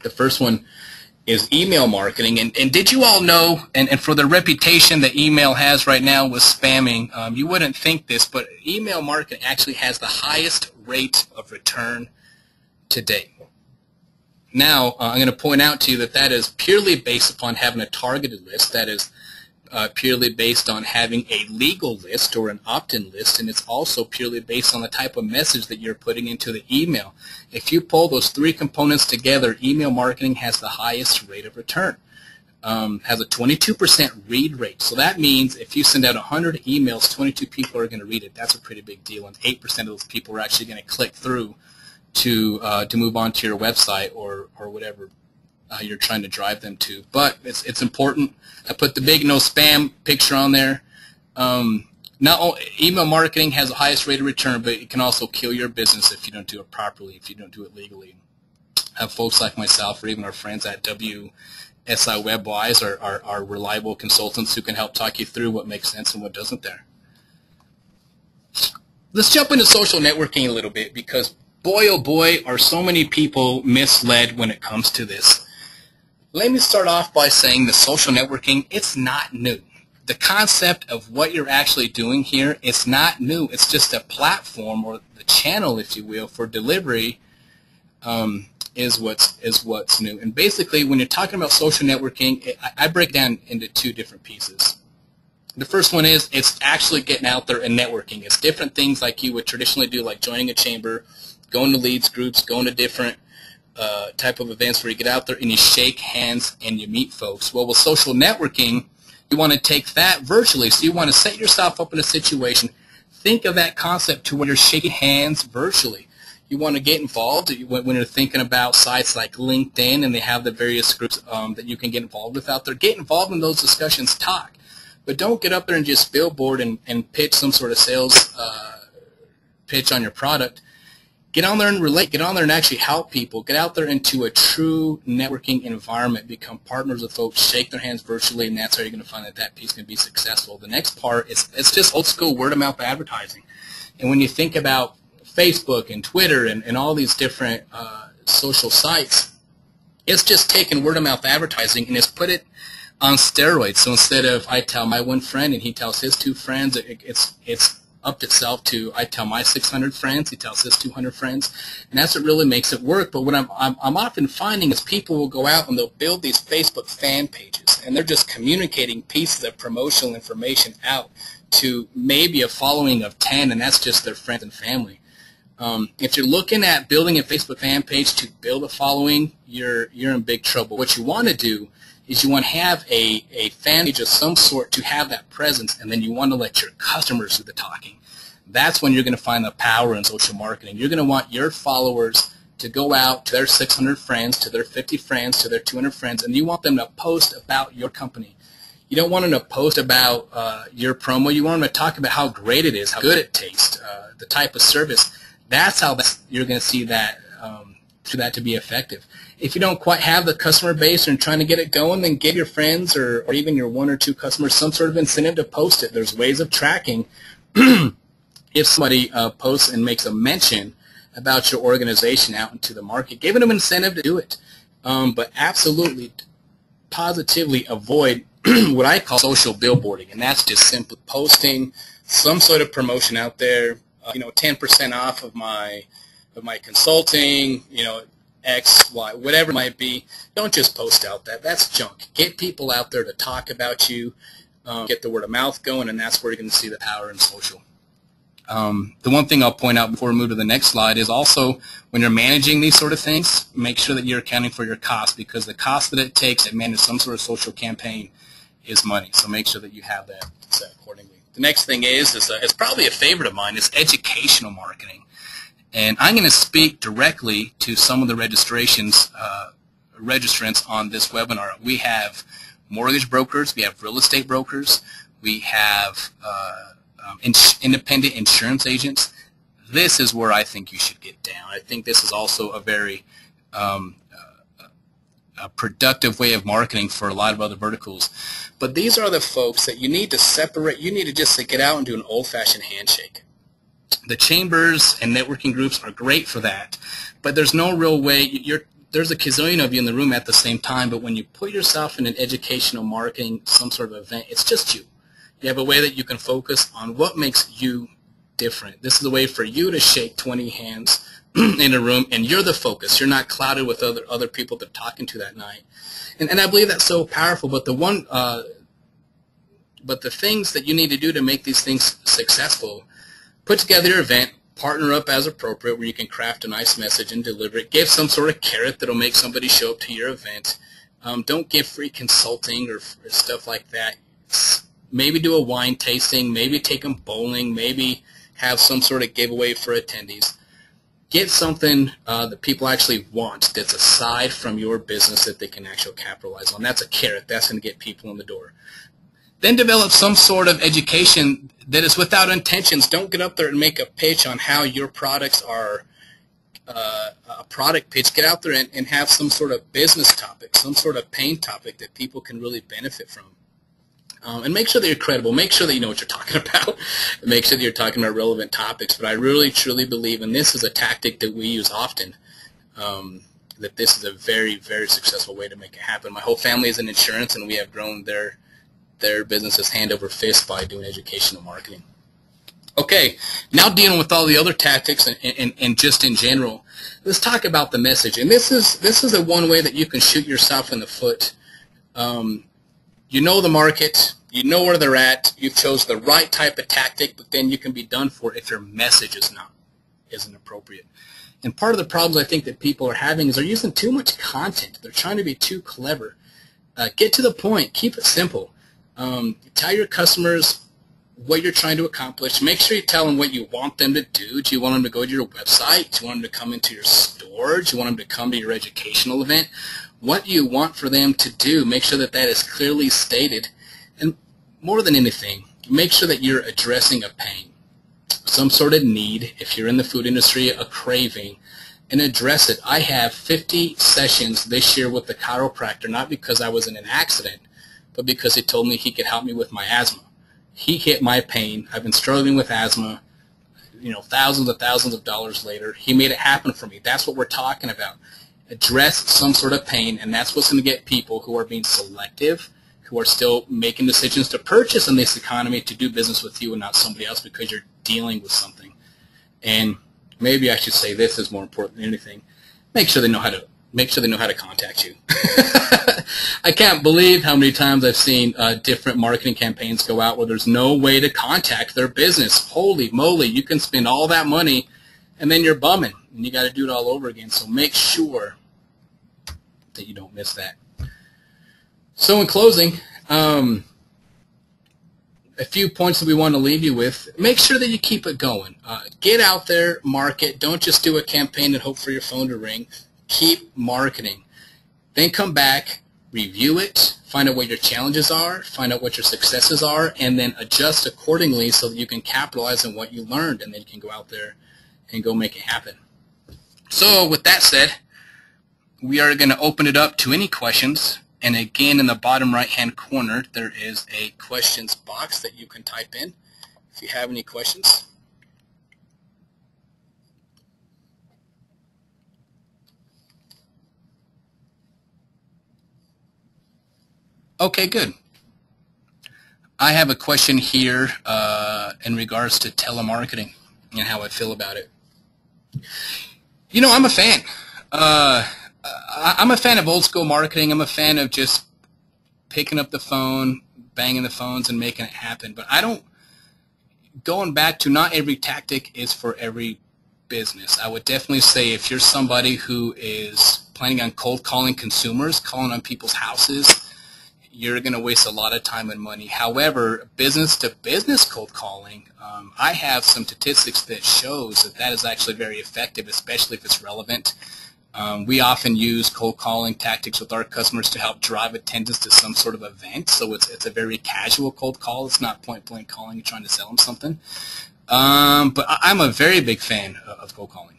The first one is email marketing. And did you all know, and for the reputation that email has right now with spamming, you wouldn't think this, but email marketing actually has the highest rate of return to date. Now, I'm going to point out to you that that is purely based upon having a targeted list. That is purely based on having a legal list or an opt-in list, and it's also purely based on the type of message that you're putting into the email. If you pull those three components together, email marketing has the highest rate of return. Has a 22% read rate. So that means if you send out 100 emails, 22 people are going to read it. That's a pretty big deal, and 8% of those people are actually going to click through to move on to your website or whatever you're trying to drive them to. But it's important. I put the big no spam picture on there. Not only email marketing has the highest rate of return, but it can also kill your business if you don't do it properly, if you don't do it legally. Have folks like myself or even our friends at WSI WebWise are reliable consultants who can help talk you through what makes sense and what doesn't there. Let's jump into social networking a little bit, because boy, oh boy, are so many people misled when it comes to this. Let me start off by saying that social networking, it's not new. The concept of what you're actually doing here, it's not new. It's just a platform, or the channel, if you will, for delivery is what's new. And basically, when you're talking about social networking, I break down into two different pieces. The first one is it's actually getting out there and networking. It's different things like you would traditionally do, like joining a chamber, going to leads groups, going to different type of events where you get out there and you shake hands and you meet folks. Well, with social networking, you want to take that virtually. So you want to set yourself up in a situation. Think of that concept to where you're shaking hands virtually. You want to get involved when you're thinking about sites like LinkedIn, and they have the various groups that you can get involved with out there. Get involved in those discussions, talk. But don't get up there and just billboard and pitch some sort of sales pitch on your product. Get on there and relate. Get on there and actually help people. Get out there into a true networking environment. Become partners with folks. Shake their hands virtually, and that's how you're going to find that that piece can be successful. The next part is it's just old school word of mouth advertising. And when you think about Facebook and Twitter and all these different social sites, it's just taking word of mouth advertising and it's put it on steroids. So instead of I tell my one friend and he tells his two friends, it's upped itself to I tell my 600 friends, he tells his 200 friends, and that's what really makes it work. But what I'm often finding is people will go out and they'll build these Facebook fan pages, and they're just communicating pieces of promotional information out to maybe a following of 10, and that's just their friends and family. If you're looking at building a Facebook fan page to build a following, you're in big trouble. What you want to do is you want to have a fan page of some sort to have that presence, and then you want to let your customers do the talking. That's when you're going to find the power in social marketing. You're going to want your followers to go out to their 600 friends, to their 50 friends, to their 200 friends, and you want them to post about your company. You don't want them to post about your promo. You want them to talk about how great it is, how good it tastes, the type of service. That's how you're going to see that for that to be effective. If you don't quite have the customer base and trying to get it going, then give your friends or even your one or two customers some sort of incentive to post it. There's ways of tracking if somebody posts and makes a mention about your organization out into the market, giving them an incentive to do it. But absolutely, positively avoid what I call social billboarding, and that's just simply posting some sort of promotion out there. 10% off of my consulting, X, Y, whatever it might be. Don't just post out that. That's junk. Get people out there to talk about you, get the word of mouth going, and that's where you're going to see the power in social. The one thing I'll point out before we move to the next slide is also when you're managing these sort of things, make sure that you're accounting for your costs, because the cost that it takes to manage some sort of social campaign is money. So make sure that you have that set accordingly. The next thing is it's probably a favorite of mine, is educational marketing. And I'm going to speak directly to some of the registrants on this webinar. We have mortgage brokers, we have real estate brokers, we have independent insurance agents. This is where I think you should get down. I think this is also a very a productive way of marketing for a lot of other verticals. But these are the folks that you need to separate. You need to just get out and do an old-fashioned handshake. The chambers and networking groups are great for that, but there's no real way. there's a gazillion of you in the room at the same time, but when you put yourself in an educational marketing, some sort of event, it's just you. You have a way that you can focus on what makes you different. This is a way for you to shake 20 hands in a room, and you're the focus. You're not clouded with other people that are talking to that night. And I believe that's so powerful. But the things that you need to do to make these things successful, put together your event, partner up as appropriate, where you can craft a nice message and deliver it. Give some sort of carrot that'll make somebody show up to your event. Don't give free consulting or stuff like that. Maybe do a wine tasting. Maybe take them bowling. Maybe have some sort of giveaway for attendees. Get something that people actually want that's aside from your business that they can actually capitalize on. That's a carrot. That's going to get people in the door. Then develop some sort of education that is without intentions. Don't get up there and make a pitch on how your products are a product pitch. Get out there and have some sort of business topic, some sort of pain topic that people can really benefit from. And make sure that you're credible. Make sure that you know what you're talking about. Make sure that you're talking about relevant topics. But I really, truly believe, and this is a tactic that we use often, that this is a very, very successful way to make it happen. My whole family is in insurance, and we have grown their businesses hand over fist by doing educational marketing. Okay, now dealing with all the other tactics and just in general, let's talk about the message. And this is the one way that you can shoot yourself in the foot. You know the market, you know where they're at, you've chose the right type of tactic, but then you can be done for if your message isn't appropriate. And part of the problems I think that people are having is they're using too much content. They're trying to be too clever. Get to the point. Keep it simple. Tell your customers what you're trying to accomplish. Make sure you tell them what you want them to do. Do you want them to go to your website? Do you want them to come into your store? Do you want them to come to your educational event? What do you want for them to do? Make sure that that is clearly stated. And more than anything, make sure that you're addressing a pain, some sort of need. If you're in the food industry, a craving, and address it. I have 50 sessions this year with the chiropractor, not because I was in an accident, but because he told me he could help me with my asthma. He hit my pain. I've been struggling with asthma, thousands of dollars later. He made it happen for me. That's what we're talking about. Address some sort of pain, and that's what's going to get people who are being selective, who are still making decisions to purchase in this economy to do business with you and not somebody else because you're dealing with something. And maybe I should say this is more important than anything. Make sure they know how to contact you. I can't believe how many times I've seen different marketing campaigns go out where there's no way to contact their business. Holy moly, you can spend all that money and then you're bumming and you got to do it all over again. So make sure that you don't miss that. So in closing, a few points that we want to leave you with. Make sure that you keep it going. Get out there, market. Don't just do a campaign and hope for your phone to ring. Keep marketing. Then come back, review it, find out what your challenges are, find out what your successes are, and then adjust accordingly so that you can capitalize on what you learned, and then you can go out there and go make it happen. So with that said, we are going to open it up to any questions. And again, in the bottom right-hand corner, there is a questions box that you can type in if you have any questions. Okay, good. I have a question here in regards to telemarketing and how I feel about it. I'm a fan. I'm a fan of old school marketing. I'm a fan of just picking up the phone, banging the phones, and making it happen. But going back to not every tactic is for every business. I would definitely say if you're somebody who is planning on cold calling consumers, calling on people's houses, you're going to waste a lot of time and money. However, business-to-business cold calling, I have some statistics that shows that is actually very effective, especially if it's relevant. We often use cold calling tactics with our customers to help drive attendance to some sort of event. So it's a very casual cold call. It's not point-blank calling and trying to sell them something. But I'm a very big fan of cold calling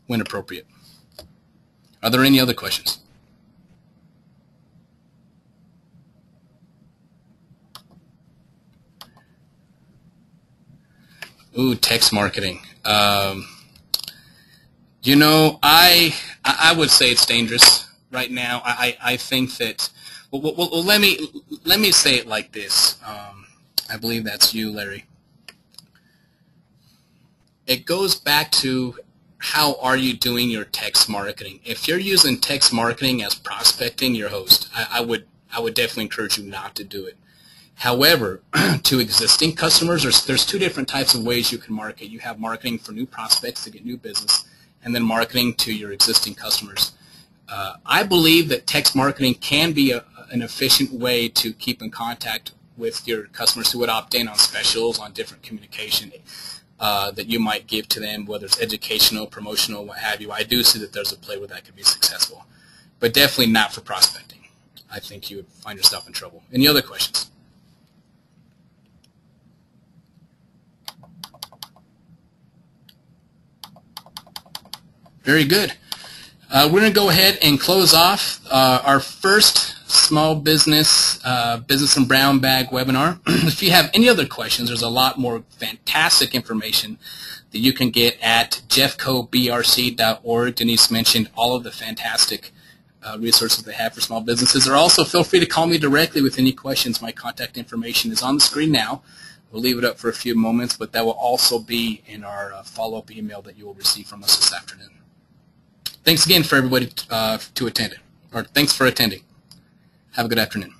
when appropriate. Are there any other questions? Ooh, text marketing. You know, I would say it's dangerous right now. I think that well, let me say it like this. I believe that's you, Larry. It goes back to how are you doing your text marketing. If you're using text marketing as prospecting your host, I would definitely encourage you not to do it. However, to existing customers, there's two different types of ways you can market. You have marketing for new prospects to get new business, and then marketing to your existing customers. I believe that text marketing can be an efficient way to keep in contact with your customers who would opt in on specials, on different communication that you might give to them, whether it's educational, promotional, what have you. I do see that there's a play where that could be successful, but definitely not for prospecting. I think you would find yourself in trouble. Any other questions? Very good. We're going to go ahead and close off our first small business and brown bag webinar. If you have any other questions, there's a lot more fantastic information that you can get at jeffcobrc.org. Denise mentioned all of the fantastic resources they have for small businesses. Or also feel free to call me directly with any questions. My contact information is on the screen now. We'll leave it up for a few moments, but that will also be in our follow-up email that you will receive from us this afternoon. Thanks again for everybody to attend, or thanks for attending. Have a good afternoon.